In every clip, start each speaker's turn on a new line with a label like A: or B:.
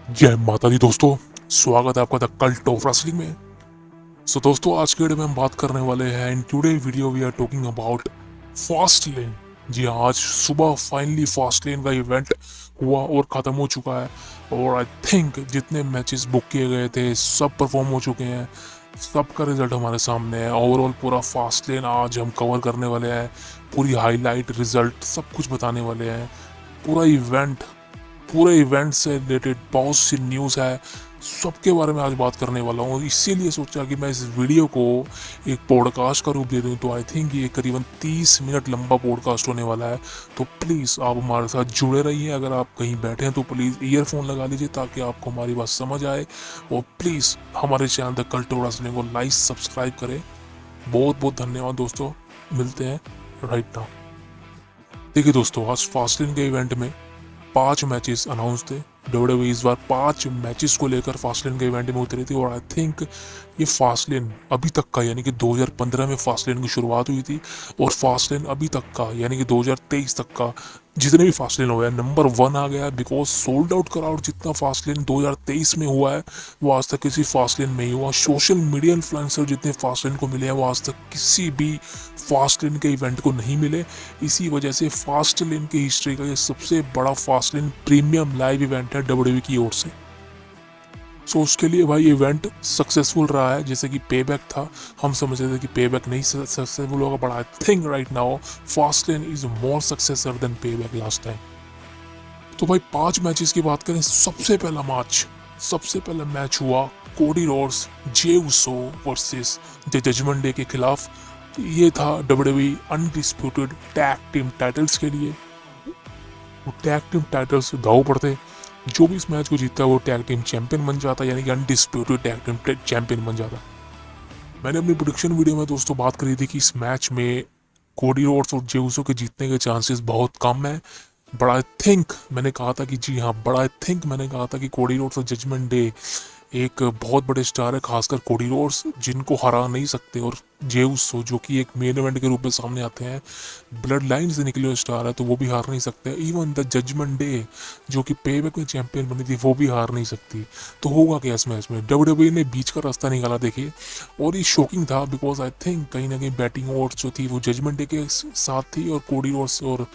A: जय माता दी दोस्तों। स्वागत है आपका द कल्ट ऑफ रेसलिंग में। सो दोस्तों, आज के वीडियो में हम बात करने वाले हैं। In today video we are talking about fast lane. जी हाँ, आज सुबह फाइनली फास्ट लेन का इवेंट हुआ और ख़त्म हो चुका है। और आई थिंक जितने मैचेस बुक किए गए थे सब परफॉर्म हो चुके हैं। सबका रिजल्ट हमारे सामने है। ओवरऑल पूरा फास्ट लेन आज हम कवर करने वाले हैं। पूरी हाईलाइट रिजल्ट सब कुछ बताने वाले हैं। पूरे इवेंट से रिलेटेड बहुत सी न्यूज़ है, सबके बारे में आज बात करने वाला हूँ। इसीलिए सोचा कि मैं इस वीडियो को एक पॉडकास्ट का रूप दे दूँ। तो आई थिंक ये करीबन 30 मिनट लंबा पॉडकास्ट होने वाला है। तो प्लीज़ आप हमारे साथ जुड़े रहिए। अगर आप कहीं बैठे हैं तो प्लीज़ ईयरफोन लगा लीजिए ताकि आपको हमारी बात समझ आए। और प्लीज़ हमारे channel the cult of wrestling को लाइक सब्सक्राइब करें। बहुत बहुत धन्यवाद दोस्तों। मिलते हैं राइट नाउ। देखिए दोस्तों, आज फास्टलिन के इवेंट में 5 मैचेस अनाउंस थे। डब्ल्यूडब्ल्यूई इस बार 5 मैचेस को लेकर फास्टलेन के इवेंट में उतरी थी। और आई थिंक ये फास्टलेन अभी तक का, यानी कि 2015 में फास्टलेन की शुरुआत हुई थी, और फास्टलेन अभी तक का यानी कि 2023 तक का जितने भी फास्टलेन हुआ है नंबर 1 आ गया। बिकॉज सोल्ड आउट क्राउड जितना फास्टलेन 2023 में हुआ है वो आज तक किसी फास्टलेन में ही हुआ। सोशल मीडिया इन्फ्लुएंसर जितने फास्टलेन को मिले हैं वो आज तक किसी भी फास्टलेन के इवेंट को नहीं मिले। इसी वजह से फास्टलेन की हिस्ट्री का ये सबसे बड़ा फास्टलेन प्रीमियम लाइव इवेंट है डब्ल्यूडब्ल्यूई की ओर से। सो उसके लिए भाई इवेंट सक्सेसफुल रहा है। जैसे कि पे बैक था, हम समझ रहे थे कि पे बैक नहीं सक्सेसफुल होगा, but I think right now Fastlane is more successor than pay back last time. तो भाई 5 मैचेस की बात करें, सबसे पहला मैच हुआ Cody Rhodes Jey Uso versus the Judgment Day के खिलाफ। ये था WWE undisputed tag team titles के लिए। वो टैग टीम टाइटल्स दाव पड़ते, जो भी इस मैच को जीतता है वो टैग टीम चैंपियन बन जाता, यानी कि अनडिस्प्यूटेड टैग टीम चैंपियन बन जाता। मैंने अपनी प्रोडिक्शन वीडियो में दोस्तों बात करी थी कि इस मैच में कोडी रोड्स और जे उसो के जीतने के चांसेस बहुत कम है। बड़ा आई थिंक मैंने कहा था कि जी हाँ, बड़ा आई थिंक मैंने कहा था कि कोडी रोड्स और जजमेंट डे एक बहुत बड़े स्टार है, खासकर कोडी रोड्स जिनको हरा नहीं सकते, और जे उसो जो कि एक मेन इवेंट के रूप में सामने आते हैं, ब्लड लाइन से निकले हुए स्टार है, तो वो भी हार नहीं सकते। इवन द जजमेंट डे जो कि पेबैक में चैंपियन बनी थी वो भी हार नहीं सकती। तो होगा क्या इस मैच में? डब्ल्यूडब्ल्यूई ने बीच का रास्ता निकाला देखिए। और ये शॉकिंग था बिकॉज आई थिंक कहीं ना कहीं बैटिंग ओड्स जो थी वो जजमेंट डे के साथ थी और कोडी रोड्स और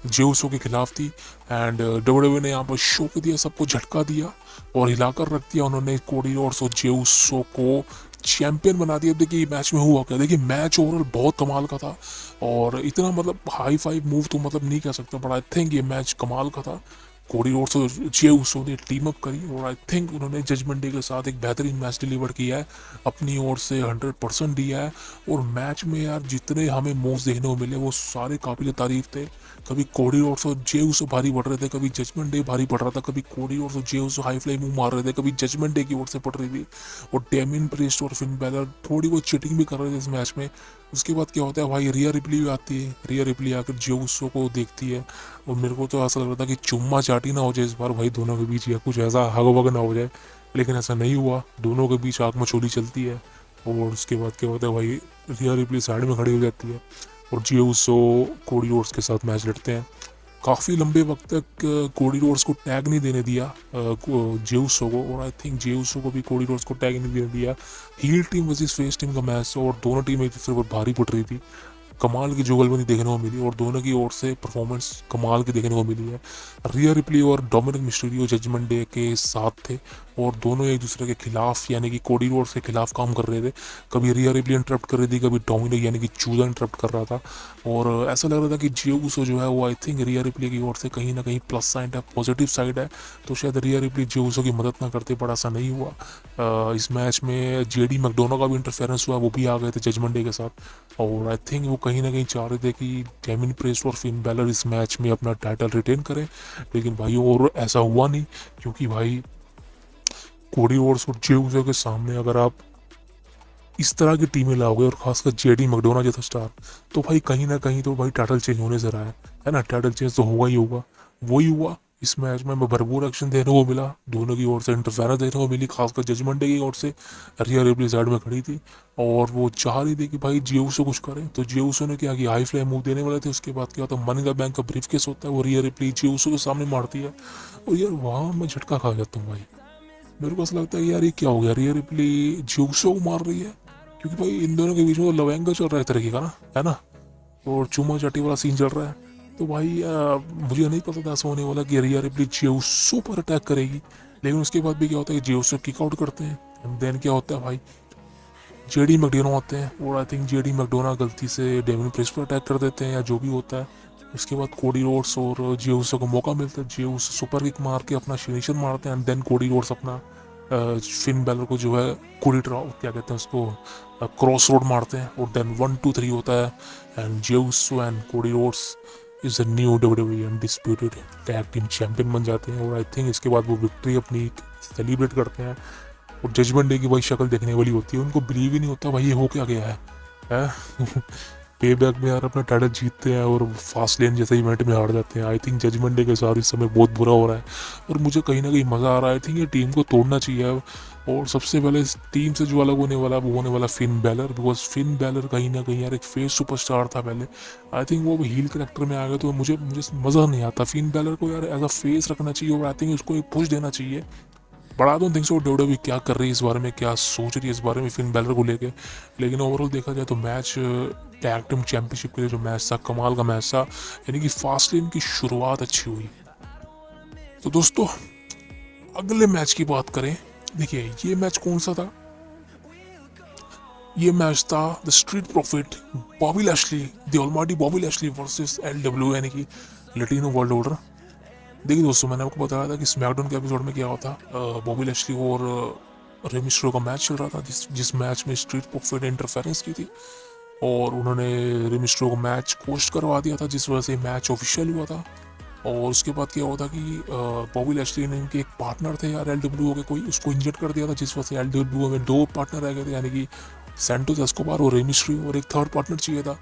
A: जे उसो के खिलाफ थी। एंड डब्ल्यूडब्ल्यूई ने यहाँ पर शौक दिया, सबको झटका दिया और हिलाकर रख दिया। उन्होंने कोडी रोड्स और जे उसो को चैंपियन बना दिया। देखिए मैच में हुआ क्या, देखिए मैच ओवरऑल बहुत कमाल का था। और इतना मतलब हाई फाइव मूव तो मतलब नहीं कह सकता, बट आई थिंक ये मैच कमाल का था। कोडी रोड्स और जे उसो ने टीम अप करी और आई थिंक उन्होंने जजमेंट डे के साथ एक बेहतरीन मैच डिलीवर किया है, अपनी ओर से 100% दिया है। और मैच में यार जितने हमें मूव्स देखने को मिले वो सारे काबिल तारीफ थे। कभी कोडी रोड्स और जे उसो भारी पड़ रहे थे, कभी जजमेंट डे भारी पड़ रहा था, कभी कोडी रोड्स और जे उसो हाई फ्लाई मूव मार रहे थे, कभी जजमेंट डे की ओर से पड़ रही थी। और डेमिन प्रीस्ट और फिन बैलर थोड़ी बहुत चीटिंग भी कर रहे थे इस मैच में। उसके बाद क्या होता है भाई, रिया रिप्ली भी आती है। रिया रिप्ली आकर जे उसो को देखती है और मेरे को तो ऐसा लग रहा था कि चुम्मा चाटी ना हो जाए इस बार भाई दोनों के बीच, या कुछ ऐसा हग वग ना हो जाए, लेकिन ऐसा नहीं हुआ। दोनों के बीच आग मचोली चलती है। और उसके बाद क्या होता है भाई, रिया रिप्ली साइड में खड़ी हो जाती है और जे उसो कोडी रोड्स के साथ मैच लड़ते हैं। काफ़ी लंबे वक्त तक कोडी रोड्स को टैग नहीं देने दिया जे उसो को, और आई थिंक जे उसो को भी कोडी रोड्स को टैग नहीं देने दिया। Heel team versus face team का मैच और दोनों टीम एक दूसरे पर भारी पड़ रही थी। कमाल की जुगलबंदी देखने को मिली और दोनों की ओर से परफॉर्मेंस कमाल की देखने को मिली है। रिया रिप्ली और डोमिनिक मिस्टीरियो जजमेंट डे के साथ थे और दोनों एक दूसरे के खिलाफ यानी कि कोडी रोड्स के खिलाफ काम कर रहे थे। कभी रिया रिप्ली इंटरप्ट कर रही थी, कभी डोमिनिक यानी कि चूजा इंटरप्ट कर रहा था। और ऐसा लग रहा था कि जे उसो जो है वो आई थिंक रिया रिप्ली की ओर से कहीं ना कहीं प्लस साइड है, पॉजिटिव साइड है। तो शायद रिया रिप्ली जे उसो की मदद ना करते, पर ऐसा नहीं हुआ। इस मैच में जेडी मैकडोना का भी इंटरफेरेंस हुआ, वो भी आ गए थे जजमेंट डे के साथ। और आई थिंक वो कहीं ना कहीं चाह रहे थे कि डेमिन प्रीस्ट और फिन बैलर इस मैच में अपना टाइटल रिटेन करें, लेकिन भाई और ऐसा हुआ नहीं। क्योंकि भाई कोडी रोड्स और जे उसो के सामने अगर आप इस तरह की टीमें लाओगे और खासकर जेडी मैकडोना जैसा स्टार, तो भाई कहीं ना कहीं तो भाई टाइटल चेंज होने से रहा है ना। टाइटल चेंज तो होगा ही होगा। वही हुआ इस मैच में। भरपूर एक्शन देखने को मिला, दोनों की ओर से इंटरफेरेंस देखने को मिली, खासकर जजमेंट डे की ओर से। रिया रिप्ली साइड में खड़ी थी और वो चाह रही थी कि भाई जे उसो कुछ करे। तो जे उसो ने क्या किया, हाई फ्लाई मूव देने वाले थे। उसके बाद क्या होता है, मनी द बैंक का ब्रीफ केस होता है, वो रिया रिप्ली जे उसो के सामने मारती है और यार वहाँ मैं झटका खा जाता हूँ भाई। मेरे को ऐसा लगता है कि यार ये क्या हो गया, रिया रिप्ली ज्यूसो को मार रही है, क्योंकि भाई इन दोनों के बीच में तो लवेंगा चल रहा है तरीके का ना, है ना, और चुमा चाटी वाला सीन चल रहा है। तो भाई मुझे नहीं पता था ऐसा होने वाला कि रिया रिप्ली ज्यूसो पर अटैक करेगी, लेकिन उसके बाद भी क्या होता है कि ज्यूसो किक आउट करते हैं। एंड देन क्या होता है भाई, जेडी मैकडोना आते हैं और आई थिंक जेडी मैकडोना गलती से डेविन प्रिस्ट पर अटैक कर देते हैं या जो भी होता है। उसके बाद कोडी रोड्स और जियोसो को मौका मिलता है, जियोसो सुपर किक मार के अपना फिनिशर मारते हैं एंड देन कोडी रोड्स अपना फिन बैलर को जो है कोडी ड्रॉ क्या कहते हैं उसको क्रॉस रोड मारते हैं और देन 1 2 3 होता है and Jey Uso and Cody Rhodes is a new WWE undisputed tag team champion बन जाते हैं। और आई थिंक इसके बाद वो विक्ट्री अपनी सेलिब्रेट करते हैं और जजमेंट डे की वही शक्ल देखने वाली होती है। उनको बिलीव ही नहीं होता भाई ये हो क्या गया है? पे बैक में यार अपना टाइटल जीतते हैं और फास्ट लेन जैसे इवेंट में हार जाते हैं। आई थिंक जजमेंट डे के साथ इस समय बहुत बुरा हो रहा है और मुझे कहीं ना कहीं मज़ा आ रहा है। आई थिंक ये टीम को तोड़ना चाहिए और सबसे पहले इस टीम से जो अलग होने वाला वो होने वाला Finn Balor, because Finn Balor कहीं ना कहीं यार एक फेस सुपरस्टार था पहले। आई थिंक वो हील करेक्टर में आ गया तो मुझे मुझे मज़ा नहीं आता। फिन बैलर को यार एज अ फेस रखना चाहिए और आई थिंक उसको एक पुश देना चाहिए। But I don't think so WWE क्या कर रही है इस बारे में, क्या सोच रही है इस बारे में फिन बैलर को लेके। लेकिन ओवरऑल देखा जाए तो मैच टैग टीम चैंपियनशिप के लिए जो मैच था कमाल का मैच था, यानी कि फास्ट लेन की शुरुआत अच्छी हुई। तो दोस्तों अगले मैच की बात करें, देखिए ये मैच कौन सा था, ये मैच था the Street Profit Bobby Lashley, the Almighty Bobby Lashley versus LWO यानी कि लैटिनो वर्ल्ड ऑर्डर। देखिए दोस्तों मैंने आपको बताया था कि स्मैकडाउन के एपिसोड में क्या होता, बॉबी लैशली और रे मिस्टेरियो का मैच चल रहा था, जिस मैच में स्ट्रीट प्रॉफिट ने इंटरफेरेंस की थी और उन्होंने रे मिस्टेरियो को मैच पोस्ट करवा दिया था, जिस वजह से मैच ऑफिशियल हुआ था। और उसके बाद क्या हुआ था कि बॉबी लैशली ने इनके एक पार्टनर थे यार एलडब्ल्यू के, कोई उसको इंजर्ड कर दिया था, जिस वजह से एलडब्ल्यू में 2 पार्टनर रह गए थे, यानी कि सैंटोस एस्कोबार और रे मिस्टेरियो, और एक थर्ड पार्टनर चाहिए था।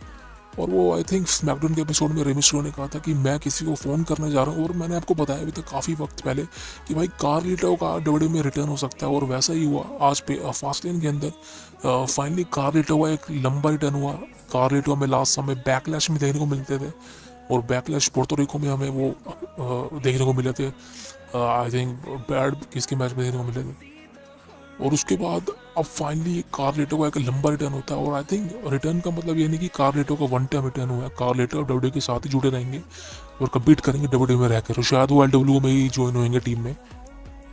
A: और वो आई थिंक स्मैकडाउन के एपिसोड में रे मिस्टेरियो ने कहा था कि मैं किसी को फ़ोन करने जा रहा हूँ, और मैंने आपको बताया भी था काफ़ी वक्त पहले कि भाई कार्लिटो का डब्ल्यूडब्ल्यू में रिटर्न हो सकता है, और वैसा ही हुआ आज पे फास्टलेन के अंदर। फाइनली कार्लिटो का एक लंबा रिटर्न हुआ। कार्लिटो में लास्ट समय बैकलैश में देखने को मिलते थे और बैकलैश पोर्टोरिको में हमें वो देखने को मिले थे, आई थिंक बैड किसके मैच में देखने को मिले थे। और उसके बाद अब फाइनली कार्लेटो का एक लंबा रिटर्न होता है, और आई थिंक रिटर्न का मतलब ये नहीं कि कार्लेटो का 1 टाइम रिटर्न हुआ है। कार्लेटो डब्ल्यू के साथ ही जुड़े रहेंगे और कम्पीट करेंगे डब्ल्यू में रहकर, और शायद वो एलडब्ल्यू में ही ज्वाइन होंगे टीम में,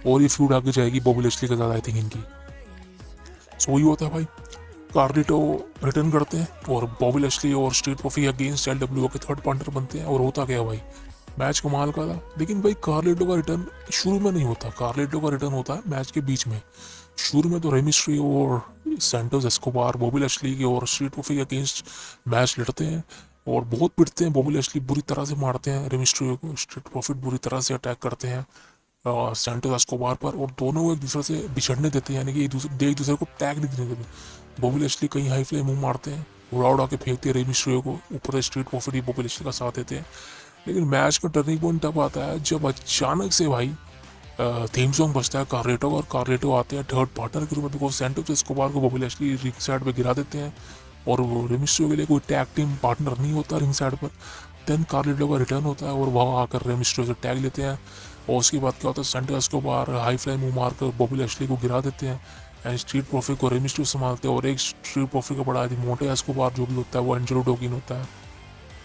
A: और ये फ्यूड आगे जाएगी बॉबी लैशली के साथ आई थिंक इनकी। सो वही होता है भाई, कार्लेटो रिटर्न करते हैं और बॉबी लैशली और स्ट्रीट प्रॉफिट अगेंस्ट एलडब्ल्यू के थर्ड पार्टनर बनते हैं, और होता क्या भाई मैच कमाल का था। लेकिन भाई कार्लेटो का रिटर्न शुरू में नहीं होता, कार्लेटो का रिटर्न होता है मैच के बीच में। शुरू में तो रे मिस्टेरियो और सैंटोस एस्कोबार बॉबी लैशली के और स्ट्रीट प्रॉफिट के अगेंस्ट मैच लड़ते हैं और बहुत पिटते हैं। बॉबी लैशली बुरी तरह से मारते हैं रे मिस्टेरियो को, स्ट्रीट प्रॉफिट बुरी तरह से अटैक करते हैं सैंटोस एस्कोबार पर, और दोनों को एक दूसरे से बिछड़ने देते हैं, यानी कि एक दूसरे को टैग नहीं देने देते। बॉबी लैशली कहीं हाई फ्लाई मूव मारते हैं, उड़ा उड़ा के फेंकते हैं रे मिस्टेरियो को, ऊपर से स्ट्रीट प्रॉफिट ही बॉबी लैशली का साथ देते हैं। लेकिन मैच का टर्निंग पॉइंट तब आता है जब अचानक से भाई थीम सॉन्ग बजता है कार्लेटो का, और कार्लेटो आते हैं थर्ड पार्टनर के रूप में, बिकॉज सैंटोस एस्कोबार को बॉबी लैशली रिंग साइड पे गिरा देते हैं और वो रे मिस्टेरियो के लिए कोई टैग टीम पार्टनर नहीं होता रिंग साइड पर। देन कार्लेटो का रिटर्न होता है और वहाँ आकर रे मिस्टेरियो से टैग लेते हैं, और उसके बाद क्या होता है Santos Escobar high fly move मारकर बॉबी लैशली को गिरा देते हैं एंड स्ट्रीट प्रॉफिट को रे मिस्टेरियो संभालते हैं, और एक स्ट्रीट प्रॉफिट का बड़ा मोटे एस्कोबार जो भी होता है वो एंजेलो डोगिन होता है।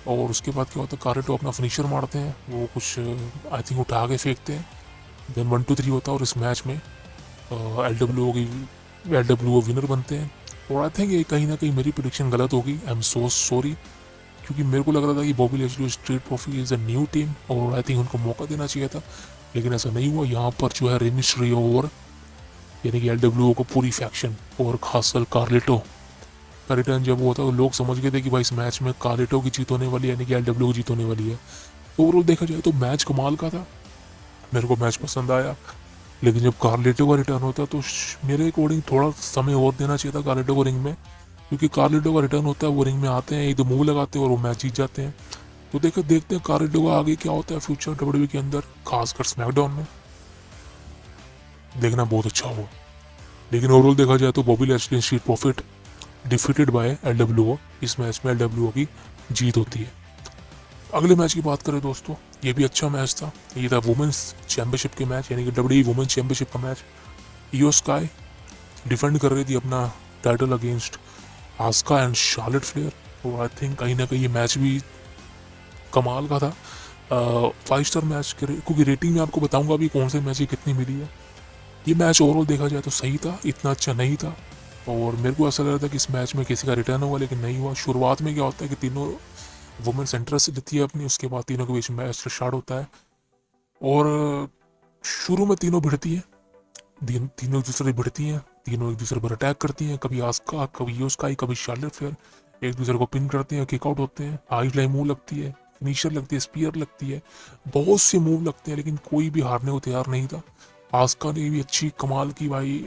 A: और उसके बाद क्या होता है कार्लेटो अपना फिनिशर मारते हैं, वो कुछ आई थिंक उठा के फेंकते हैं, देन 1 2 3 होता है, और इस मैच में एलडब्ल्यू विनर बनते हैं। और आई थिंक ये कहीं ना कहीं मेरी प्रेडिक्शन गलत होगी, आई एम सो सॉरी, क्योंकि मेरे को लग रहा था कि Bobby Lashley Street profit is a new team और आई थिंक उनको मौका देना चाहिए था, लेकिन ऐसा नहीं हुआ। यहाँ पर जो है रे मिस्टेरियो और यानी कि एलडब्ल्यू को पूरी फैक्शन और खासकर कार्लेटो का रिटर्न जब हुआ था तो लोग समझ गए थे कि भाई इस मैच में कार्लेटो की जीत होने वाली है, यानी कि एलडब्ल्यू की जीत होने वाली है। ओवरऑल देखा जाए तो मैच कमाल का था, मेरे को मैच पसंद आया। लेकिन जब कार्लेटो का रिटर्न होता तो मेरे अकॉर्डिंग थोड़ा समय और देना चाहिए था कार्लेटो को रिंग में, क्योंकि कार्लेटो का रिटर्न होता है वो रिंग में आते हैं, एक दो मूव लगाते हैं और वो मैच जीत जाते हैं। तो देखते हैं कार्लेटो का आगे क्या होता है फ्यूचर डब्ल्यूडब्ल्यूई के अंदर, खासकर स्मैकडाउन में देखना बहुत अच्छा होगा। लेकिन ओवरऑल देखा जाए तो Bobby Lashley Street Profit defeated by LWO, इस मैच में एलडब्ल्यू की जीत होती है। अगले मैच की बात करें दोस्तों, ये भी अच्छा मैच था, ये था वुमेन्स चैंपियनशिप के मैच, यानी कि डब्ल्यूडब्ल्यूई वुमेन्स चैंपियनशिप का मैच। इयो स्काई डिफेंड कर रही थी अपना title against Asuka and Charlotte Flair. और आई थिंक कहीं ना कहीं ये मैच भी कमाल का था। 5 स्टार मैच क्योंकि रेटिंग में आपको बताऊंगा अभी कौन से मैच की कितनी मिली है। ये मैच ओवरऑल देखा जाए तो सही था, इतना अच्छा नहीं था। और मेरे को ऐसा लग रहा था कि इस मैच में किसी का रिटर्न होगा, लेकिन नहीं हुआ। शुरुआत में क्या होता है कि तीनों वुमेन सेंटर से लेती है अपनी, उसके बाद तीनों के बीच मैच स्टार्ट होता है। और शुरू में तीनों भिड़ती है, तीनों एक दूसरे से भिड़ती हैं, तीनों एक दूसरे पर अटैक करती हैं, कभी आस्का, कभी योस्काई, कभी शार्लेट फ्लेयर। एक दूसरे को पिन करते हैं, किक आउट होते हैं, हाई फ्लाई मूव लगती है, फिनिशर लगती है, स्पीयर लगती है, बहुत से मूव लगते हैं, लेकिन कोई भी हारने को तैयार नहीं था। आस्का ने भी अच्छी कमाल की भाई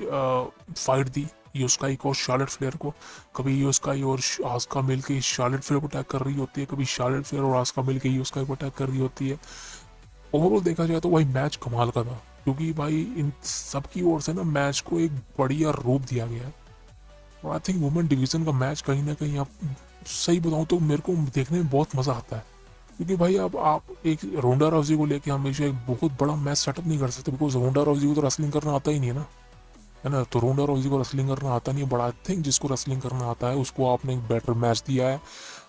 A: फाइट दी योस्काई को और शार्लेट फ्लेयर को। कभी योस्काई और आस्का मिलकर शार्लेट फ्लेयर को अटैक कर रही होती है, कभी शार्लेट फ्लेयर और आस्का मिलकर योस्काई को अटैक कर रही होती है। ओवरऑल देखा जाए तो भाई मैच कमाल का था, क्योंकि भाई इन सब की ओर से ना मैच को एक बढ़िया रूप दिया गया है। और आई थिंक वुमेन डिवीजन का मैच कहीं ना कहीं, आप सही बताऊं तो मेरे को देखने में बहुत मज़ा आता है। क्योंकि भाई अब आप एक रोंडा राउजी को लेके हमेशा एक बहुत बड़ा मैच सेटअप नहीं कर सकते, बिकॉज रोंडा राउजी को तो रेसलिंग करना आता ही नहीं है ना। तो रोंडा राउजी को रेसलिंग करना आता नहीं है, बट आई थिंक जिसको रेसलिंग करना आता है उसको आपने एक बेटर मैच दिया है।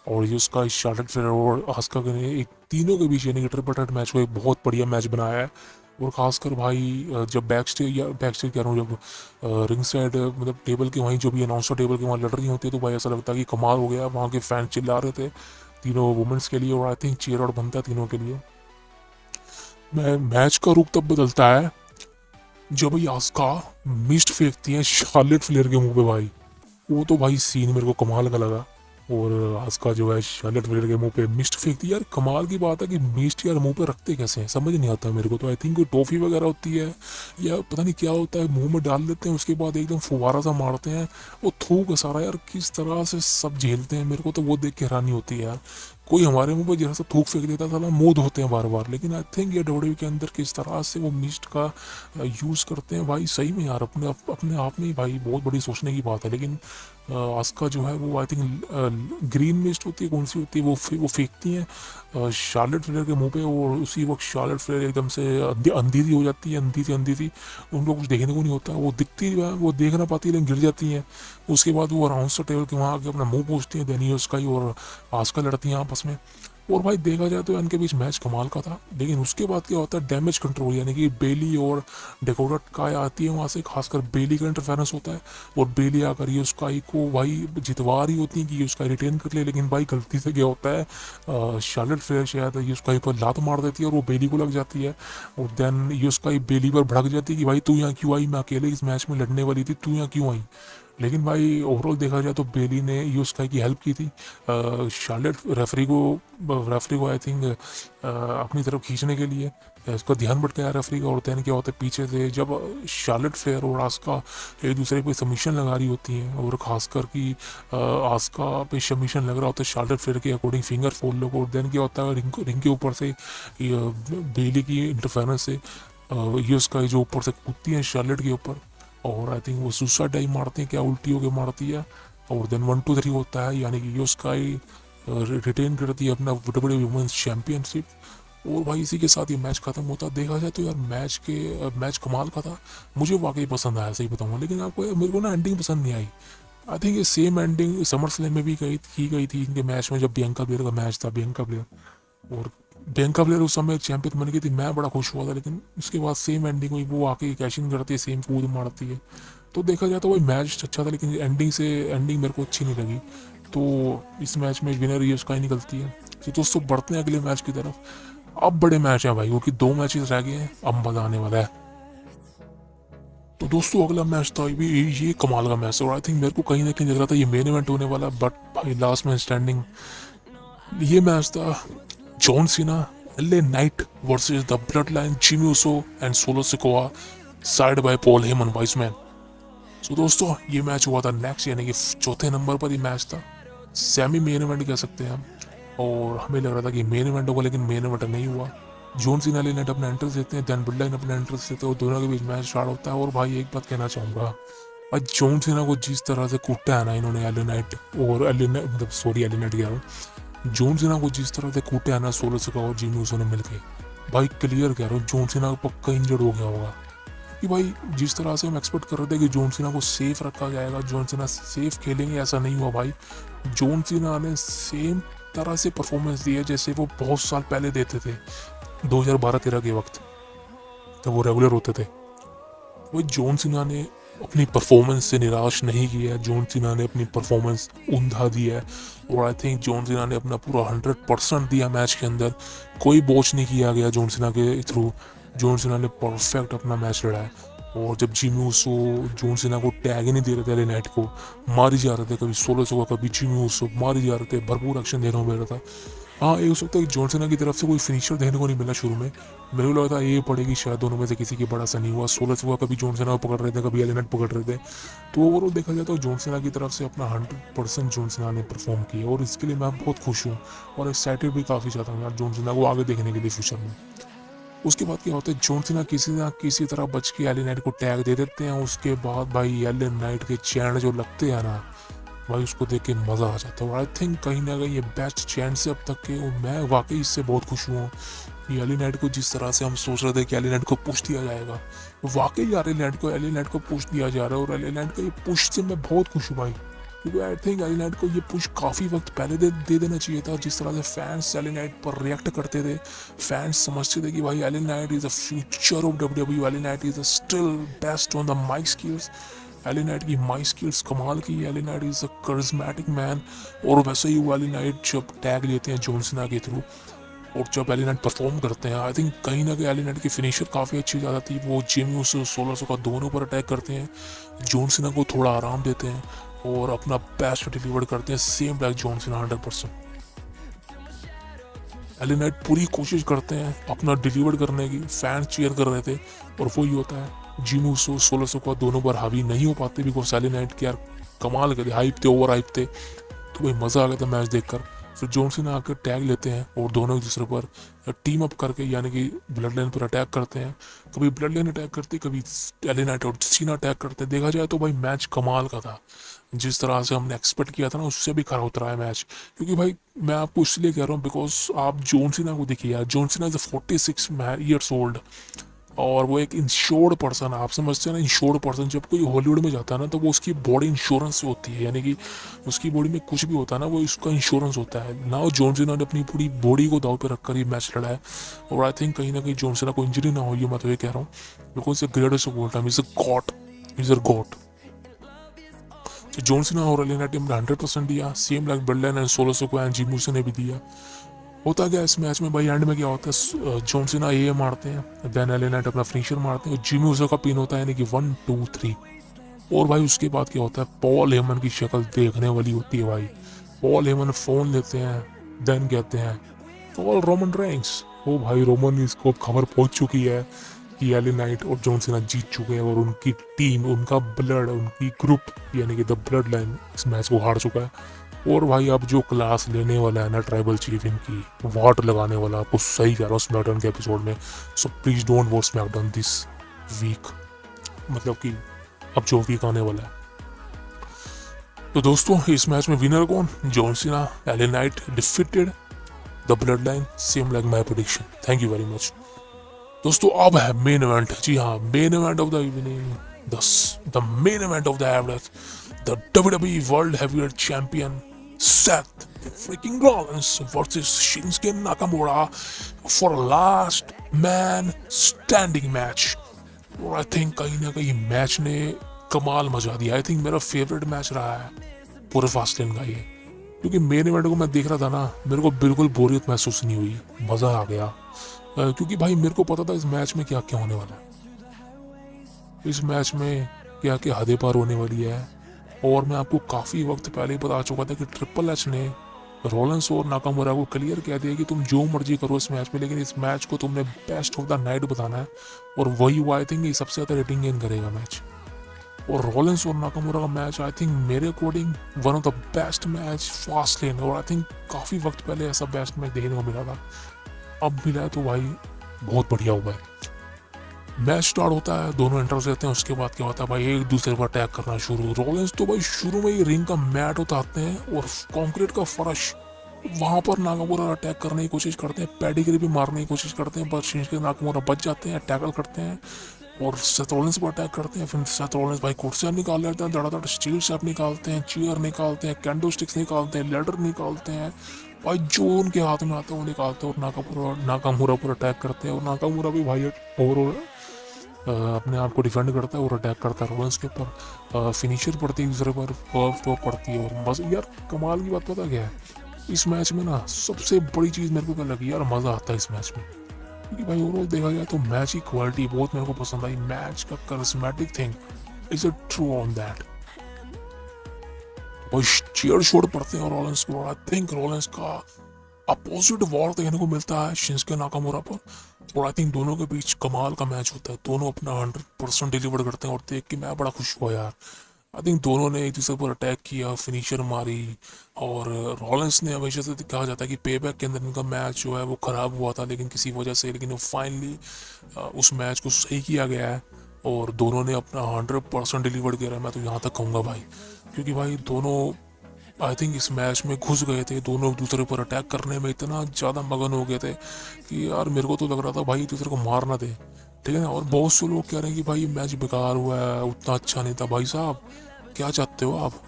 A: और ये उसका शार्लेट फ्लेयर और आस्का के ने एक तीनों के बीच यानी कि ट्रिपल थ्रेट मैच को एक बहुत बढ़िया मैच बनाया है। और ख़ासकर भाई जब बैक स्टेज कह रहा हूँ, जब रिंग साइड मतलब टेबल के वहीं जो भी अनाउंसर टेबल के वहाँ लड़ रही होती है, तो भाई ऐसा लगता है कि कमाल हो गया। वहाँ के फैन चिल्ला रहे थे तीनों वुमेंस के लिए, और आई थिंक चीयर आउट बनता है तीनों के लिए। मैच का रुख तब बदलता है जब भाई आस्का मिस्ट फेंकती है शार्लेट फ्लेयर के मुंह पे भाई। वो तो भाई सीन मेरे को कमाल का लगा। और आस्का जो है शार्लेट फ्लेयर के मुंह पे मिस्ट फेंकती है। यार कमाल की बात है कि मिस्ट यार मुंह पे रखते कैसे हैं, समझ नहीं आता मेरे को। तो आई थिंक कोई टॉफी वगैरह होती है या पता नहीं क्या होता है, मुंह में डाल देते हैं, उसके बाद एकदम फुवारा सा मारते हैं। वो थूक है सारा, यार किस तरह से सब झेलते हैं, मेरे को तो वो देख के हैरानी होती है यार। कोई हमारे मुंह पे जरा सा थूक फेंक देता था, मुंह धोते हैं बार बार। लेकिन आई थिंक ये डब्ल्यूडब्ल्यूई के अंदर किस तरह से वो मिस्ट का यूज़ करते हैं भाई, सही में यार अपने आप में ही भाई बहुत बड़ी सोचने की बात है। लेकिन आस्का जो है वो आई थिंक ग्रीन मिस्ट होती है, कौन सी होती है, वो फेंकती हैं शार्लेट फ्लेयर के मुंह पे। और उसी वक्त शार्लेट फ्लेयर एकदम से अंधी सी हो जाती है, अंधी सी। उनको कुछ देखने को नहीं होता, वो दिखती है, वो देख ना पाती, लेकिन गिर जाती हैं। उसके बाद वो अनाउंसर टेबल के वहाँ आके अपना मुंह पोंछती हैं, देनी उसका और आस्का लड़ती हैं आपस में। और भाई देखा जाए तो इनके बीच मैच कमाल का था। लेकिन उसके बाद क्या होता है, डैमेज कंट्रोल, यानी कि बेली और डेकोडा काय आती है वहाँ से, खासकर बेली का इंटरफेरेंस होता है। और बेली आकर ये उसकाई को भाई जितवा रही होती है कि ये उसका रिटेन कर ले, लेकिन भाई गलती से क्या होता है, शार्लेट फ्लेयर शायद ये उसकाई पर लात मार देती है और वो बेली को लग जाती है। और देन ये उसकाई बेली पर भड़क जाती है कि भाई तू यहाँ क्यों आई, मैं अकेले इस मैच में लड़ने वाली थी, तू यहाँ क्यों आई। लेकिन भाई ओवरऑल देखा जाए तो बेली ने यूस्काई की हेल्प की थी शार्लेट रेफरी को आई थिंक अपनी तरफ खींचने के लिए। उसका ध्यान भटकाया रेफरी का। और देन क्या होता है, पीछे से जब शार्लेट फ्लेयर और आस्का एक दूसरे पे सबमिशन लगा रही होती हैं, और खासकर कि आस्का पे सबमिशन लग रहा होता है शार्लेट फ्लेयर के अकॉर्डिंग फिंगर फोल्ड लोग। और देन क्या होता है, रिंग के ऊपर से बेली की इंटरफेरेंस से ये उसका जो ऊपर से कूदती है शार्लेट के ऊपर, और आई थिंक वो सुसाइड डाइव मारते हैं, क्या उल्टी होकर मारती है। और देन 1 2 3 होता है, यानी कि योस्काई रिटेन करती है अपना डब्ल्यूडब्ल्यूई वुमेन्स चैंपियनशिप। और भाई इसी के साथ ये मैच खत्म होता। देखा जाए तो यार मैच कमाल का था, मुझे वाकई पसंद आया, सही बताऊंगा। लेकिन आपको मेरे को ना एंडिंग पसंद नहीं आई। आई थिंक ये सेम एंडिंग समर स्लैम में भी की गई थी इनके मैच में, जब बियंका ब्लेयर का मैच था। बियंका ब्लेयर उस समय चैंपियन बन गई थी, मैं बड़ा खुश हुआ था। लेकिन उसके बाद सेम एंडिंग हुई, वो आके कैशिंग करती है, सेम कूद मारती है। तो देखा जाए तो वही मैच अच्छा था, लेकिन एंडिंग मेरे को अच्छी नहीं लगी। तो इस मैच में विनर ही उसका ही निकलती है। तो दोस्तों बढ़ते हैं अगले मैच की तरफ। अब बड़े मैच हैं भाई, क्योंकि 2 मैचेस रह गए हैं, अब मजा आने वाला है। तो दोस्तों अगला मैच था ये कमाल का मैच, और आई थिंक मेरे को कहीं ना कहीं लग रहा था ये मेन इवेंट होने वाला, बट भाई लास्ट मैन स्टैंडिंग। ये मैच था John Cena LA night versus the blood line Jimmy Uso and solo Sikoa, side by Paul Heyman Wiseman. तो दोस्तों ये मैच हुआ था नेक्स्ट, यानी कि चौथे नंबर पर ही मैच था। सेमी मेन इवेंट कह सकते हैं हम। और हमें लग रहा था कि मेन इवेंट होगा, लेकिन मेन इवेंट नहीं हुआ। जॉन सीना एलए नाइट अपना एंट्रेंस देते हैं, देन ब्लड लाइन अपना एंट्रेंस देते हैं, और दोनों के बीच मैच स्टार्ट होता है। और भाई एक बात कहना चाहूँगा, भाई जॉन सीना को जिस तरह से कूटा है ना इन्होंने एलए नाइट और एलए नाइट कह रहा हूँ, जॉन सीना को जिस तरह से कूटे है ना सोलो सिकोआ और जिमी ऊसो ने मिलके, भाई क्लियर कह रहा हूँ जॉन सीना पक्का इंजर्ड हो गया होगा। क्योंकि भाई जिस तरह से हम एक्सपेक्ट कर रहे थे कि जॉन सीना को सेफ रखा जाएगा, जॉन सीना सेफ खेलेंगे, ऐसा नहीं हुआ भाई। जॉन सीना ने सेम तरह से परफॉर्मेंस दी है जैसे वो बहुत साल पहले देते थे, 2012-13 के वक्त जब वो रेगुलर होते थे। वही जॉन सीना ने अपनी परफॉर्मेंस से निराश नहीं किया है, जॉन सीना ने अपनी परफॉर्मेंस उंधा दी है, और आई थिंक जॉन सीना ने अपना पूरा 100% दिया मैच के अंदर। कोई बोझ नहीं किया गया जॉन सीना के थ्रू। जॉन सीना ने परफेक्ट अपना मैच लड़ा है। और जब जिमी ऊसो जॉन सीना को टैग ही नहीं दे रहे थे, एले नाइट को मार ही जा रहे थे, कभी 1600 का कभी जिमी ऊसो मार ही जा रहे थे, भरपूर एक्शन देने को मिल रहा था। हाँ, ये हो सकता है कि जॉन सीना की तरफ से कोई फिनिशर देखने को नहीं मिला शुरू में। मेरे को लगा था ये पड़ेगी शायद दोनों में से किसी की, बड़ा सा नहीं हुआ। 1600 का कभी जॉन सीना को पकड़ रहे थे, कभी एले नाइट पकड़ रहे थे। तो ओवरऑल देखा जाए तो जॉन सीना की तरफ से अपना 100% जॉन सीना ने परफॉर्म किया, और इसके लिए मैं बहुत खुश हूँ और एक्साइटेड भी काफ़ी ज़्यादा हूँ यार जॉन सीना को आगे देखने के लिए फ्यूचर में। उसके बाद क्या होता है, जॉन सीना किसी ना किसी तरह बच के एले नाइट को टैग दे देते हैं। उसके बाद भाई एले नाइट के चैन जो लगते हैं ना भाई, उसको देख के मज़ा आ जाता है। और आई थिंक कहीं ना कहीं ये बेस्ट चैन से अब तक के, और मैं वाकई इससे बहुत खुश हूँ कि एले नाइट को जिस तरह से हम सोच रहे थे कि एले नाइट को पुश दिया जाएगा, वाकई एले नाइट को पुश दिया जा रहा है। और एले नाइट का ये पुश से मैं बहुत खुश हूँ भाई, क्योंकि आई थिंक एले नाइट को ये पुश काफ़ी वक्त पहले दे देना चाहिए था। जिस तरह से फैंस एले नाइट पर रिएक्ट करते थे, फैंस समझते थे कि भाई LA Knight is the future of WWE, LA Knight is still best on the mic skills. LA Knight की माइक स्किल्स कमाल की, LA Knight is a charismatic man. और वैसे ही वो एले नाइट जब टैग लेते हैं जॉन सीना के थ्रू, और जब एले नाइट परफॉर्म करते हैं, आई थिंक कहीं ना कहीं एले नाइट की फिनिशर काफ़ी अच्छी ज़्यादा थी। वो जिमी ऊसो 1600 का दोनों पर अटैक करते हैं, जॉन सीना को थोड़ा आराम देते हैं और अपना बेस्ट डिलीवर करते हैं, same like John Cena 100%। LA Knight पूरी कोशिश करते हैं अपना डिलीवर करने की, फैंस चीयर कर रहे थे, और वही होता है जिमी ऊसो 1600 का दोनों पर हावी नहीं हो पाते, बिकॉज एले नाइट के यार कमाल के हाइप थे, ओवर हाइप थे। तो भाई मज़ा आ गया था मैच देखकर। फिर जॉन सीना आकर टैग लेते हैं और दोनों एक दूसरे पर टीम अप करके यानी कि ब्लड लाइन पर अटैक करते हैं। कभी ब्लड लाइन अटैक करती, कभी एले नाइट और सीना अटैक करते हैं। देखा जाए तो भाई मैच कमाल का था, जिस तरह से हमने एक्सपेक्ट किया था ना उससे भी खरा उतरा है मैच। क्योंकि भाई मैं आपको इसलिए कह रहा हूँ बिकॉज आप जॉन सीना को देखिए यार, John Cena is 46 years old, और वो एक इंश्योर्ड पर्सन है। आप समझते हैं ना, इंश्योर्ड पर्सन जब कोई हॉलीवुड में जाता है ना, तो वो उसकी बॉडी इंश्योरेंस से होती है, यानी कि उसकी बॉडी में कुछ भी होता है ना, वो इसका इंश्योरेंस होता है ना। जॉन सीना ने अपनी पूरी बॉडी को दाव पे रखकर ये मैच लड़ा है, और आई थिंक कहीं ना कहीं जॉन सीना को इंजरी ना हो, ये मैं तो ये कह रहा हूँ, because is greatest of all time, is a God, is a God. John Cena और एले नाइट ने 100% दिया, same like blood line and 1600 को एंड जिमी ऊसो ने भी दिया। होता क्या इस मैच में भाई, एंड में क्या होता है, जॉन सीना ए मारते हैं, देन एले नाइट अपना फिनिशर मारते हैं, जिमी ऊसो का पिन होता है, यानी कि 1 2 3। और भाई उसके बाद क्या होता है, पॉल हेमन की शक्ल देखने वाली होती है भाई। पॉल हेमन फोन लेते हैं, देन कहते हैं कॉल रोमन रेंस। ओ भाई, रोमन इसको खबर पहुंच चुकी है कि एले नाइट और जॉन सीना जीत चुके हैं, और उनकी टीम, उनका ब्लड, उनकी ग्रुप यानी कि द ब्लड लाइन इस मैच को हार चुका है। और भाई अब जो क्लास लेने वाला है ना ट्राइबल चीफ इनकी, वाट लगाने वाला, आपको सही कह रहा हूँ स्मैकडाउन के एपिसोड में। So please don't watch SmackDown this week, मतलब कि अब जो वीक आने वाला है। तो दोस्तों इस मैच में विनर कौन, John Cena, LA Knight defeated the blood line, same like my prediction. Thank you very much दोस्तों। अब है मेन इवेंट, जी हाँ, main event of the evening, the main event of the average, the WWE world heavyweight champion Seth freaking Rollins versus Shinsuke Nakamura for a last man standing match। और I think कहीं ना कहीं match ने कमाल मचा दिया। I think मेरा favourite match रहा है पूरे फास्टलेन का ये, क्योंकि मेन इवेंट को मैं देख रहा था ना, मेरे को बिल्कुल बोरियत महसूस नहीं हुई, मज़ा आ गया। क्योंकि भाई मेरे को पता था इस मैच में क्या क्या होने वाला है, इस मैच में क्या क्या हदें पार होने वाली है। और मैं आपको काफ़ी वक्त पहले ही बता चुका था कि ट्रिपल एच ने रोलेंस और नाकामुरा को क्लियर कह दिया कि तुम जो मर्जी करो इस मैच में, लेकिन इस मैच को तुमने बेस्ट ऑफ द नाइट बताना है। और वही हुआ, आई थिंक सबसे ज़्यादा रेटिंग गेन करेगा मैच। और रोलेंस और नाकामुरा का मैच आई थिंक मेरे according one of the best match fast lane, और आई थिंक काफ़ी वक्त पहले ऐसा बेस्ट मैच देखने को मिला था, अब मिला है तो भाई बहुत बढ़िया हुआ है। मैच स्टार्ट होता है, दोनों एंटर्स रहते हैं, उसके बाद क्या होता है भाई, एक दूसरे पर अटैक करना शुरू। रोलेंस तो भाई शुरू में ही रिंग का मैट उतारते हैं और कंक्रीट का फर्श, वहां पर नाकामुरा अटैक करने की कोशिश करते हैं, पेडिग्री भी मारने की कोशिश करते हैं, पर शिंसुके नाकामुरा बच जाते हैं, टैकल करते हैं। और सेथ रॉलिंस पर अटैक करते हैं। फिर सेथ रॉलिंस भाई कुर्सियाँ निकाल लेते हैं, धड़ाधड़ स्टील स्टेप निकालते हैं, चेयर निकालते हैं, कैंडल स्टिक्स निकालते हैं, लेडर निकालते हैं भाई, जो उनके हाथ में आता है वो निकालते हैं और नाकामुरा पर अटैक करते हैं। और नाकामुरा भी भाई ओवरऑल अपने आप को डिफेंड करता है और अटैक करता है रॉलिंस के ऊपर। फिनिशर पड़ती है दूसरे पर, कर्व तो पड़ती है। और मज़ा यार, कमाल की बात पता क्या है, इस मैच में ना सबसे बड़ी चीज़ मेरे को क्या लगी यार, मज़ा आता है इस मैच में। क्योंकि भाई ओवरऑल देखा जाए तो मैच की क्वालिटी बहुत मेरे को पसंद आई। मैच का charismatic thing is a true on that. और चीयर शॉट पड़ते हैं रॉलिंस को। आई थिंक रॉलिंस का अपोजिट वॉर देखने को मिलता है शिंस्के नाकामुरा पर। और आई थिंक दोनों के बीच कमाल का मैच होता है, दोनों अपना 100% डिलीवर करते हैं और देख के मैं बड़ा खुश हुआ यार। आई थिंक दोनों ने एक दूसरे पर अटैक किया, फिनिशर मारी। और रॉलिंस ने हमेशा से कहा जाता है कि पे बैक के अंदर इनका मैच जो है वो ख़राब हुआ था लेकिन किसी वजह से, लेकिन फाइनली उस मैच को सही किया गया है और दोनों ने अपना 100% डिलीवर किया है। मैं तो यहाँ तक कहूँगा भाई, क्योंकि भाई दोनों आई थिंक इस मैच में घुस गए थे, दोनों एक दूसरे पर अटैक करने में इतना ज़्यादा मगन हो गए थे कि यार मेरे को तो लग रहा था भाई एक दूसरे को मार ना दे, ठीक है ना। और बहुत से लोग कह रहे हैं कि भाई मैच बेकार हुआ है, उतना अच्छा नहीं था। भाई साहब क्या चाहते हो आप,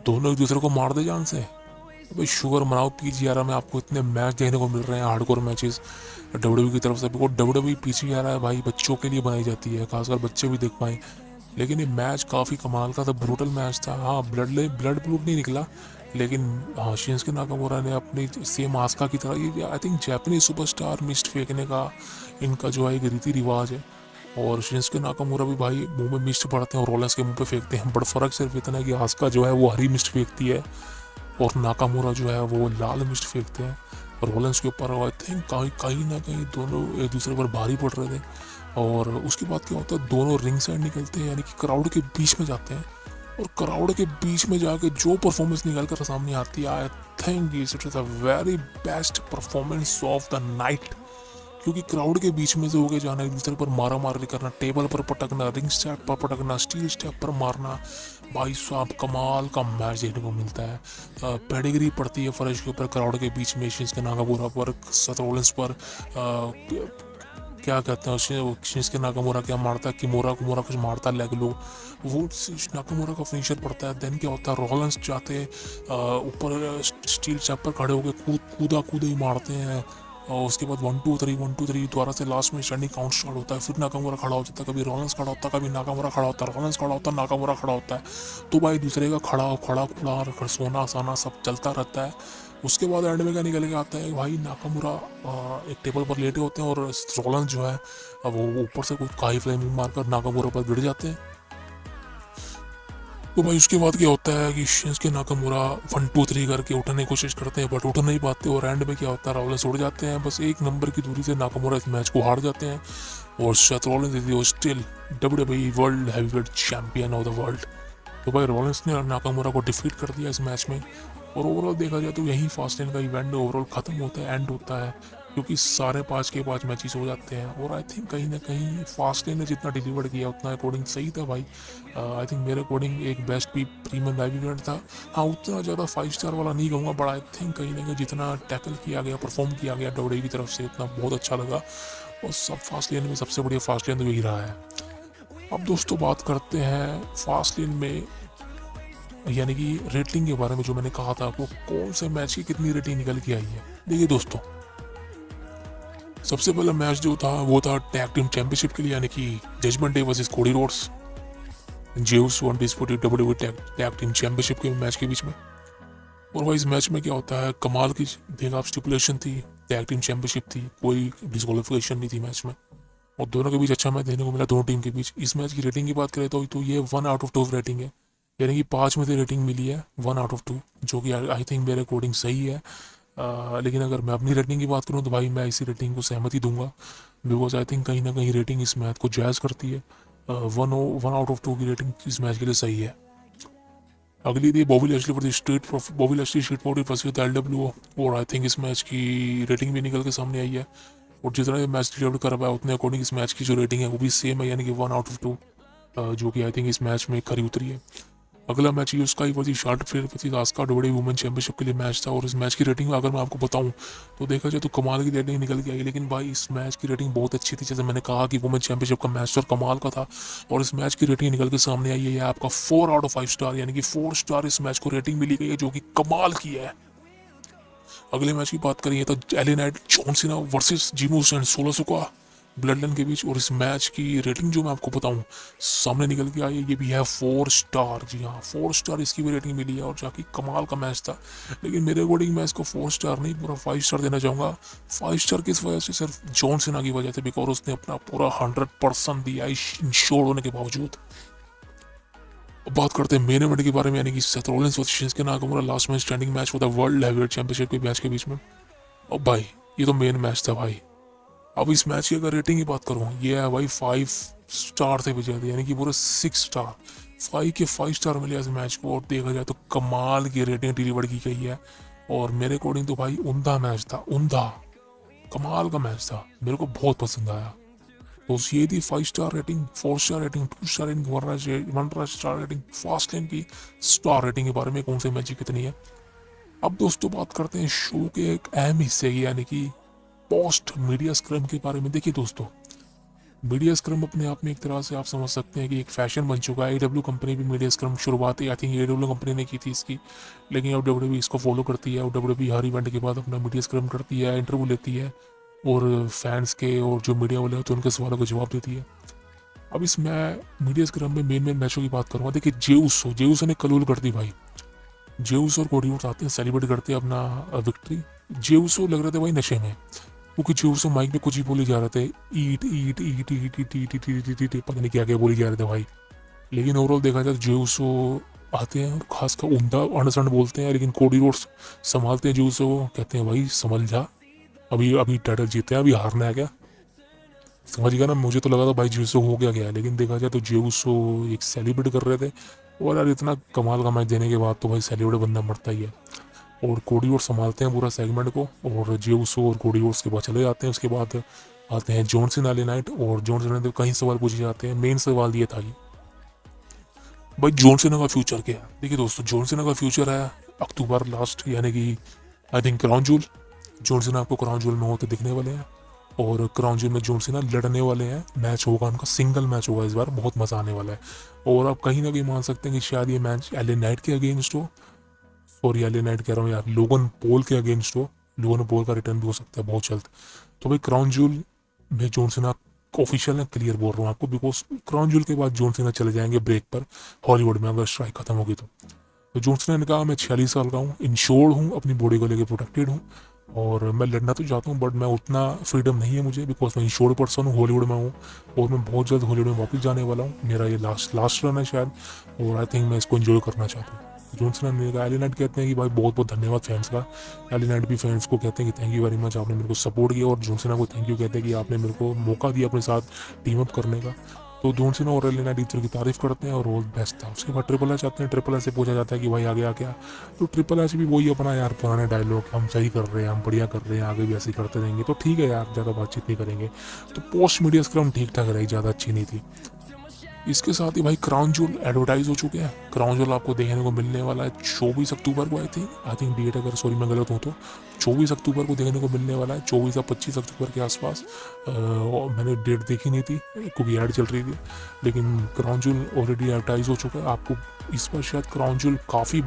A: दोनों एक दूसरे को मार दे जान से? भाई शुगर मनाओ, पीजीआरए में आपको इतने मैच देखने को मिल रहे हैं, हार्डकोर मैचेस डब्ल्यूडब्ल्यूई की तरफ से। डब्ल्यूडब्ल्यूई पीजीआरए भाई बच्चों के लिए बनाई जाती है, खासकर बच्चे भी देख पाए। लेकिन ये मैच काफ़ी कमाल का था, ब्रूटल मैच था। हाँ, ब्लड ब्लूड नहीं निकला, लेकिन हाँ शिंस्के नाकामुरा ने अपनी सेम आस्का की तरह, ये I think Japanese superstar mist फेंकने का इनका जो है एक रीति रिवाज है। और शिंस्के नाकामुरा भी भाई मुंह में मिस्ट पड़ते हैं और रोलेंस के मुंह पे फेंकते हैं। बड़ा फ़र्क सिर्फ इतना है कि आस्का जो है वो हरी मिस्ट फेंकती है और नाकामुरा जो है वो लाल मिस्ट फेंकते हैं। रोलेंस के ऊपर आई थिंक कहीं कहीं ना कहीं दोनों एक दूसरे पर भारी पड़ रहे थे। और उसके बाद क्या होता है, दोनों रिंग साइड निकलते हैं, यानी कि क्राउड के बीच में जाते हैं। और क्राउड के बीच में जाके जो परफॉर्मेंस निकल कर सामने आती है, I think it is a very best performance of the night. क्योंकि क्राउड के बीच में से होके जाना, एक दूसरे पर मारा मारी करना, टेबल पर पटकना, रिंग स्टेप पर पटकना, स्टील स्टेप पर मारना, भाई साहब कमाल का मैच देखने को मिलता है। पेडिग्री पड़ती है फर्श के ऊपर क्राउड के बीच में, शिंस्के नाकामुरा पर, सेथ रॉलिंस पर। क्या कहते हैं उसे, शिंस्के नाकामुरा क्या मारता है, किमोरा कुमोरा कुछ मारता है, लेग लो, वो नाकामुरा का फिनिशर पड़ता है। देन क्या होता है, रॉलिंस जाते ऊपर स्टील स्टेप पर खड़े होकर कूदा कूदा ही मारते हैं। और उसके बाद 1 2 3 दोबारा से लास्ट में स्टैंडिंग काउंट स्टार्ट होता है। फिर नाकामुरा खड़ा हो जाता है, कभी रॉलिंस खड़ा होता है, कभी नाकामुरा खड़ा होता है, रॉलिंस खड़ा होता है, नाकामुरा खड़ा होता है। तो भाई दूसरे का खड़ा सोना साना सब चलता रहता है। उसके बाद एंड में क्या निकल के आता है भाई, नाकामुरा एक टेबल पर लेटे होते हैं और रॉलिंस जो है वो ऊपर से कुछ काई फ्लेमिंग मारकर नाकामुरा पर गिर जाते हैं। तो भाई उसके बाद क्या होता है कि शिंस्के नाकामुरा 1 2 3 करके उठने की कोशिश करते हैं बट उठ नहीं पाते। और एंड में क्या होता है, रॉलिंस उड़ जाते हैं, बस 1 नंबर की दूरी से नाकामुरा इस मैच को हार जाते हैं। और Seth Rollins is still WWE world heavyweight champion of the world. तो भाई रॉलिंस ने नाकामुरा को डिफीट कर दिया इस मैच में। और ओवरऑल देखा जाए तो यही फास्टलेन का इवेंट ओवरऑल ख़त्म होता है, एंड होता है, क्योंकि सारे 5 के 5 मैचेस हो जाते हैं। और आई थिंक कहीं ना कहीं फास्टलेन ने जितना डिलीवर किया उतना अकॉर्डिंग सही था भाई। आई थिंक मेरे अकॉर्डिंग एक बेस्ट भी प्रीमियम लाइव इवेंट था। हाँ, उतना ज़्यादा 5 स्टार वाला नहीं कहूँगा, बट आई थिंक कहीं ना कहीं जितना टैकल किया गया, परफॉर्म किया गया डब्ल्यूडब्ल्यूई की तरफ से, उतना बहुत अच्छा लगा। और सब फास्टलेन में सबसे बढ़िया फास्टलेन तो यही रहा है। अब दोस्तों बात करते हैं फास्टलेन में, यानी कि रेटिंग के बारे में। जो मैंने कहा था आपको, कौन से मैच की कितनी रेटिंग निकल के आई है। देखिए दोस्तों, सबसे पहला मैच जो था वो था टैग टीम चैंपियनशिप के लिए, यानी कि judgment day versus Cody Rhodes, Jey Uso undisputed WWE tag team championship के मैच के बीच में। और भाई इस मैच में क्या होता है, कमाल की देखा स्टिपुलेशन थी, टैग टीम चैंपियनशिप थी, कोई डिस्क्वालिफिकेशन नहीं थी मैच में। और दोनों के बीच अच्छा मैच देखने को मिला, दोनों टीम के बीच। इस मैच की रेटिंग की बात करें तो ये 1/2 रेटिंग है, यानी कि 5 में से रेटिंग मिली है 1/2, जो कि आई थिंक मेरे अकॉर्डिंग सही है। लेकिन अगर मैं अपनी रेटिंग की बात करूं तो भाई मैं इसी रेटिंग को सहमति दूंगा, बिकॉज आई थिंक कहीं ना कहीं रेटिंग इस मैच को जायज़ करती है। 1/2 की रेटिंग इस मैच के लिए सही है। अगली थी Bobby Lashley Street Profit versus LWO, और आई थिंक इस मैच की रेटिंग भी निकल के सामने आई है। और जितना ये मैच डिलीवर कर पाया उतने अकॉर्डिंग इस मैच की जो रेटिंग है वो भी सेम है, यानी कि 1/2, जो कि आई थिंक इस मैच में खरी उतरी है। अगला मैच ये उसका ही versus Charlotte Flair versus Asuka डोडे वुमेन चैंपियनशिप के लिए मैच था। और इस मैच की रेटिंग अगर मैं आपको बताऊं तो देखा जाए तो कमाल की रेटिंग निकल के आई। लेकिन भाई इस मैच की रेटिंग बहुत अच्छी थी, जैसे मैंने कहा कि वुमेन चैंपियनशिप का मैच और कमाल का था। और इस मैच की रेटिंग निकल के सामने आई है आपका 4/5 स्टार, यानी कि 4 स्टार इस मैच को रेटिंग मिली गई है, जो कि कमाल की है। अगले मैच की बात करें तो LA Knight John Cena versus Jimmy and सोलोसो का ब्लड लाइन के बीच। और इस मैच की रेटिंग जो मैं आपको बताऊं सामने निकल के आई है, ये भी है 4 स्टार। जी हाँ, 4 स्टार इसकी भी रेटिंग मिली है और जाके कमाल का मैच था। लेकिन मेरे अकॉर्डिंग मैं इसको 4 स्टार नहीं, पूरा 5 स्टार देना चाहूँगा। 5 स्टार किस वजह से, सिर्फ जॉन सीना की वजह से, बिकॉज उसने अपना पूरा 100% दिया इंश्योर होने के बावजूद। अब बात करते हैं मेन इवेंट के बारे में, यानी कि Seth Rollins versus Shinsuke Nakamura last match standing match होता है वर्ल्ड हेवीवेट चैंपियनशिप के मैच के बीच में। अब भाई ये तो मेन मैच था भाई। अब इस मैच की अगर रेटिंग की बात करूँ, ये है भाई 5 स्टार से भी ज़्यादा, यानी कि पूरे 6 स्टार। 5 के 5 स्टार मिले इस मैच को। और देखा जाए तो कमाल की रेटिंग डिलीवर की गई है। और मेरे अकॉर्डिंग तो भाई उमदा मैच था, उमदा कमाल का मैच था, मेरे को बहुत पसंद आया। तो ये थी 5 star rating, 4 star rating, 2 star rating, 1 star rating, fast lane की स्टार रेटिंग के बारे में, कौन से मैच की कितनी है। अब दोस्तों बात करते हैं शो के एक अहम हिस्से की, यानी कि पोस्ट मीडिया स्क्रम के बारे में। देखिए दोस्तों, मीडिया स्क्रम अपने आप में एक तरह से आप समझ सकते हैं कि एक फैशन बन चुका है। AEW कंपनी भी मीडिया स्क्रम शुरुआत आई थिंक AEW कंपनी ने की थी इसकी, लेकिन अब WWE इसको फॉलो करती है। और WWE हर इवेंट के बाद अपना मीडिया स्क्रम करती है, इंटरव्यू लेती है और फैंस के और जो मीडिया वाले होते हैं उनके सवालों का जवाब देती है। अब इस मैं मीडिया स्क्रम में मेन मैचों की बात करूँगा। देखिए जेउसो ने कलूल कर दी भाई। जेउस और कोडी रोड्स आते हैं, सेलिब्रेट करते हैं अपना विक्ट्री। जेउसो लग रहे थे भाई नशे में, क्योंकि जेउसो माइक में कुछ ही बोले जा रहे थे, ईट ईट ईट ईट ईट ईट ईट ईट ईट, पता नहीं क्या क्या बोले जा रहे थे भाई। लेकिन ओवरऑल देखा जाए तो जेउसो आते हैं और खासकर उमदा अंडरस्टैंड बोलते हैं, लेकिन कोडी रोड्स संभालते हैं जेउसो को, कहते हैं भाई संभल जा, अभी अभी टाइटल जीते हैं, अभी हारना है क्या। समझ गया ना, मुझे तो लगा था भाई जेउसो हो गया, लेकिन देखा जाए तो जेउसो एक सेलिब्रेट कर रहे थे। और यार इतना कमाल का मैच देने के बाद तो भाई सेलिब्रेट बंदा मरता ही है। और कोडी रोड्स संभालते हैं पूरा सेगमेंट को, और जेउसो और कोडी रोड्स के बाद चले जाते हैं। उसके बाद आते हैं जॉन सीना एले नाइट, और जॉन सीना से कई सवाल पूछे जाते हैं। मेन सवाल ये था कि भाई जॉन सीना का फ्यूचर क्या है। देखिए दोस्तों, जॉन सीना का फ्यूचर है अक्टूबर लास्ट, यानी कि I think crown joule. John Cena आपको क्राउन जूल में होते दिखने वाले हैं, और क्राउन जूल में जॉन सीना लड़ने वाले हैं। मैच होगा उनका, सिंगल मैच होगा इस बार, बहुत मजा आने वाला है। और आप कहीं ना कहीं मान सकते हैं कि शायद ये मैच एले नाइट के अगेंस्ट हो, और एले नाइट कह रहा हूँ यार, लोगन पॉल के अगेंस्ट हो। लोगन पॉल का रिटर्न भी हो सकता है बहुत जल्द। तो भाई क्राउन जूल में जॉन सीना ऑफिशियल है, क्लियर बोल रहा हूँ आपको, बिकॉज क्राउन जूल के बाद जॉन सीना चले जाएंगे ब्रेक पर हॉलीवुड में, अगर स्ट्राइक खत्म होगी तो जॉन सीना ने कहा मैं 46 साल का हूँ, इंश्योर्ड हूँ, अपनी बॉडी को लेकर प्रोटेक्टेड हूँ, और मैं लड़ना तो चाहता हूँ, बट मैं उतना फ्रीडम नहीं है मुझे, बिकॉज मैं इंश्योर्ड पर्सन हूँ, हॉलीवुड में हूँ, और मैं बहुत जल्द हॉलीवुड में वापस जाने वाला हूँ। मेरा ये लास्ट रन है शायद, और आई थिंक मैं इसको एंजॉय करना चाहता हूँ। जॉन सीना ने कहा। एले नाइट कहते हैं कि भाई बहुत बहुत धन्यवाद फैंस का। एले नाइट भी फैंस को कहते हैं कि थैंक यू वेरी मच, आपने मेरे को सपोर्ट किया, और जॉन सीना को थैंक यू कहते हैं कि आपने मेरे को मौका दिया अपने साथ टीम अप करने का। तो जॉन सीना और एले नाइट की तारीफ करते हैं, और वो बेस्ट था। उसके बाद ट्रिपल एच आते हैं। ट्रिपल एच से पूछा जाता है कि भाई आगे आ क्या, तो ट्रिपल एच भी वही अपना यार पुराने डायलॉग, हम सही कर रहे हैं, हम बढ़िया कर रहे हैं, आगे भी ऐसे ही करते रहेंगे, तो ठीक है यार, ज़्यादा बातचीत नहीं करेंगे। तो पोस्ट मीडिया स्क्रम ठीक ठाक रही, ज़्यादा अच्छी नहीं थी। इसके साथ ही भाई क्राउन जूल एडवर्टाइज हो चुके हैं। क्राउन जूल आपको देखने को मिलने वाला है 24 अक्टूबर को, आई थिंक डेट अगर सॉरी मैं गलत हूँ तो 24 अक्टूबर को देखने को मिलने वाला है, 24 या 25 अक्टूबर के आसपास। मैंने डेट देखी नहीं थी क्योंकि ऐड चल रही थी, लेकिन क्राउन जूल ऑलरेडी एडवर्टाइज हो चुका है। आपको इस बार शायद क्राउन जूल काफ़ी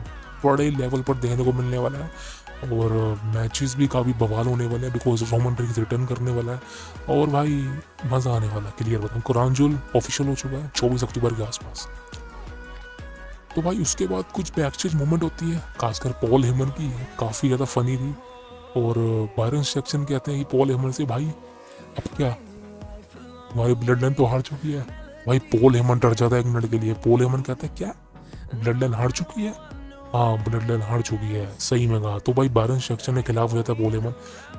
A: बड़े लेवल पर देखने को मिलने वाला है, और मैचेस भी काफ़ी बवाल होने वाले हैं, बिकॉज रोमन रेंस रिटर्न करने वाला है, और भाई मज़ा आने वाला है। क्लियर बताऊँ, क्राउन जूल ऑफिशियल हो चुका है 24 अक्टूबर के आसपास। तो भाई उसके बाद कुछ बैकस्टेज मूवमेंट होती है, खासकर पॉल हेमन की, काफ़ी ज़्यादा फनी थी। और बायरन सेक्शन कहते हैं कि पॉल हेमन से भाई अब क्या, हमारी ब्लड लाइन तो हार चुकी है। भाई पॉल हेमन डर जाता है एक मिनट के लिए। पॉल हेमन कहते हैं क्या ब्लड लाइन हार चुकी है, हाँ ब्लड लाइन हार चुकी है, सही में कहा। तो भाई बायरन सेक्शन के खिलाफ हो जाता है पॉल हेमन।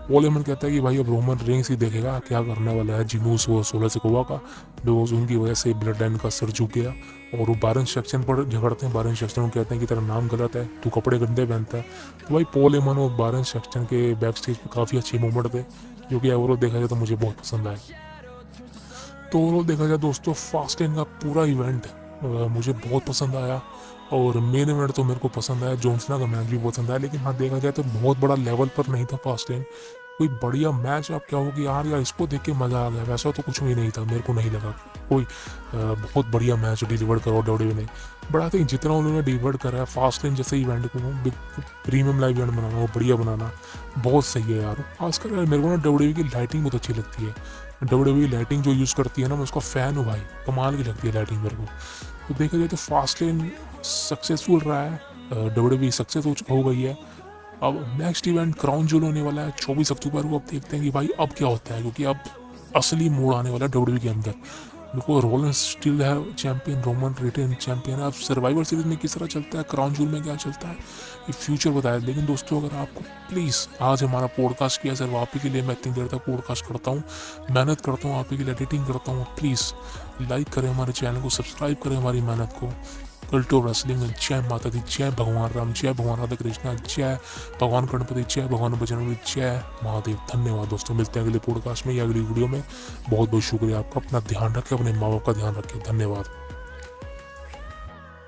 A: पॉल हेमन कहता है कि भाई अब रोमन रेंस ही देखेगा क्या करने वाला है जिमूस वो 16 से कोवा का, बिकॉज उनकी वजह से ब्लड लाइन का सर झुक गया। और वो बायरन सेक्शन पर झगड़ते हैं। बायरन सेक्शन को कहते हैं कि तेरा नाम गलत है, तू कपड़े गंदे पहनता है। तो भाई पॉल हेमन और बायरन सेक्शन के बैक स्टेज पर काफ़ी अच्छे मूवमेंट थे, जो कि ओवरऑल देखा जाए तो मुझे बहुत पसंद आए। तो ओवरऑल देखा जाए दोस्तों, फास्ट लेन का पूरा इवेंट मुझे बहुत पसंद आया। और मेन इवेंट तो मेरे को पसंद आया, जॉन सीना का मैच भी पसंद आया, लेकिन हाँ देखा जाए तो बहुत बड़ा लेवल पर नहीं था फास्टलेन। कोई बढ़िया मैच आप क्या होगी यार इसको देख के मज़ा आ गया, वैसा तो कुछ भी नहीं था, मेरे को नहीं लगा कोई बहुत बढ़िया मैच डिलीवर करो डब्ल्यू ने। बट आई थिंक जितना उन्होंने डिलीवर करा है फास्टलेन जैसे इवेंट को बिग प्रीमियम लाइव इवेंट बनाना, वो बढ़िया बनाना बहुत सही है यार। खासकर यार मेरे को ना डब्ल्यू की लाइटिंग बहुत अच्छी लगती है, डब्ल्यू लाइटिंग जो यूज़ करती है ना, मैं उसका फ़ैन हूँ भाई, कमाल की लगती है लाइटिंग मेरे को। तो देखा जाए तो फास्टलेन सक्सेसफुल रहा है, डब्ल्यू सक्सेस हो गई है। अब नेक्स्ट इवेंट क्राउन जूल होने वाला है 24 अक्टूबर को। अब देखते हैं कि भाई अब क्या होता है, क्योंकि अब असली मोड़ आने वाला है डब्ल्यू के अंदर। देखो रोलन स्टिल है चैंपियन, रोमन रिटेन चैंपियन है। अब सर्वाइवर सीरीज में किस तरह चलता है, क्राउन जूल में क्या चलता है, ये फ्यूचर बताया। लेकिन दोस्तों अगर आपको प्लीज़ आज हमारा पॉडकास्ट किया सिर्फ आप ही के लिए, मैं इतनी देर तक पॉडकास्ट करता हूँ, मेहनत करता हूँ आप ही के लिए, एडिटिंग करता हूँ, प्लीज़ लाइक करें हमारे चैनल को, सब्सक्राइब करें हमारी मेहनत को। कल्ट ऑफ रेसलिंग में जय माता दी, जय भगवान राम, जय भगवान राधा कृष्णा, जय भगवान गणपति, जय भगवान बजरंगबली, जय महादेव। धन्यवाद दोस्तों, मिलते हैं अगले पॉडकास्ट में या अगली वीडियो में। बहुत बहुत शुक्रिया आपका, अपना ध्यान रखें, अपने माँ बाप का ध्यान रखें, धन्यवाद।